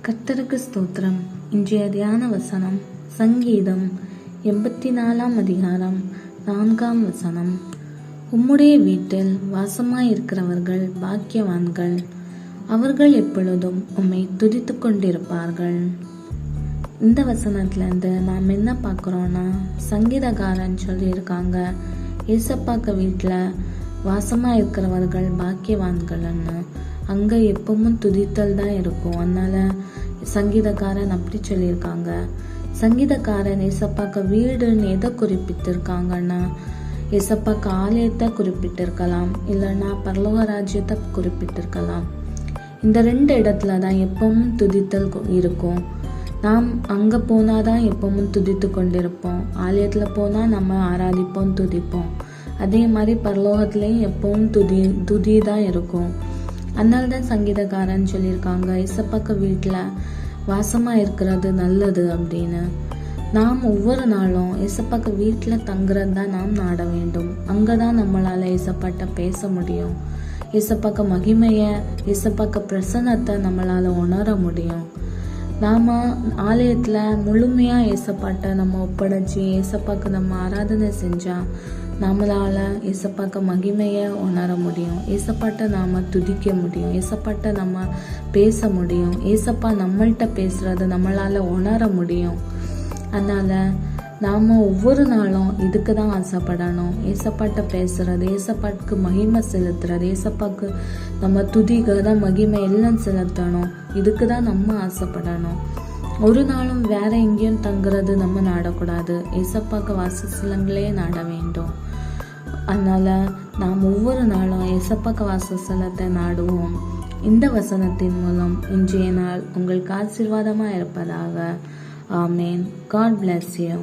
கர்த்தருக்கு ஸ்தோத்திரம். இன்றைய தியான வசனம் சங்கீதம் 84 அதிகாரம் 4 உம்முடைய வீட்டில் வாசமாயிருக்கிறவர்கள் பாக்கியவான்கள், அவர்கள் எப்பொழுதும் உம்மை துதித்து கொண்டிருப்பார்கள். இந்த வசனத்துலேருந்து நாம் என்ன பார்க்குறோன்னா, சங்கீதக்காரன் சொல்லியிருக்காங்க, ஏசப்பாக்க வீட்டில் வாசமாக இருக்கிறவர்கள் பாக்கியவான்கள்னு. அங்கே எப்பவும் துதித்தல் தான் இருக்கும். அதனால சங்கீதக்காரன் அப்படி சொல்லியிருக்காங்க. சங்கீதக்காரன் ஏசப்பாக்க வீடுன்னு எதை குறிப்பிட்டிருக்காங்கன்னா, ஏசப்பாக்க ஆலயத்தை குறிப்பிட்டிருக்கலாம், இல்லைன்னா பரலோக ராஜ்யத்தை குறிப்பிட்டிருக்கலாம். இந்த 2 இடத்துல தான் எப்பவும் துதித்தல் இருக்கும். நாம் அங்கே போனால் தான் எப்பவும் துதித்து கொண்டிருப்போம். ஆலயத்தில் போனால் நம்ம ஆராதிப்போம், துதிப்போம். அதே மாதிரி பரலோகத்துலேயும் எப்பவும் துதி தான் இருக்கும். அதனால தான் சங்கீதக்காரன் சொல்லியிருக்காங்க, ஏசப்பாக்க வீட்டில் வாசமாக இருக்கிறது நல்லது அப்படின்னு. நாம் ஒவ்வொரு நாளும் ஏசப்பாக்க வீட்டில் தங்குறது தான் நாம் நாட வேண்டும். அங்கே தான் நம்மளால் ஏசப்பாட்ட பேச முடியும். ஏசப்பாக்க மகிமையை, ஏசப்பாக்க பிரசன்னத்தை நம்மளால் உணர முடியும். நாம் ஆலயத்தில் முழுமையாக ஏசப்பாட்ட நம்ம ஒப்படைச்சி ஏசப்பாக்கு நம்ம ஆராதனை செஞ்சால் நம்மளால் ஏசப்பாக்க மகிமையை உணர முடியும். ஏசப்பாட்ட நாம் துதிக்க முடியும். ஏசப்பாட்ட நம்ம பேச முடியும். ஏசப்பா நம்மள்கிட்ட பேசுகிறது நம்மளால் உணர முடியும். அதனால் நாம் ஒவ்வொரு நாளும் இதுக்கு தான் ஆசைப்படணும். ஏசப்பாட்ட பேசுறது, ஏசப்பாட்டுக்கு மகிமை செலுத்துறது, ஏசப்பாக்கு நம்ம துதிக்கிறத மகிமை எல்லாம் செலுத்தணும். இதுக்கு தான் நம்ம ஆசைப்படணும். ஒரு நாளும் வேற எங்கேயும் தங்குறது நம்ம நாடக்கூடாது. ஏசப்பாக்க வாசஸ்தலங்களே நாட வேண்டும். அதனால நாம் ஒவ்வொரு நாளும் ஏசப்பாக்க வாசஸ்தலத்தை நாடுவோம். இந்த வசனத்தின் மூலம் இன்றைய நாள் உங்களுக்கு ஆசீர்வாதமாக இருப்பதாக. ஆமேன். God bless you.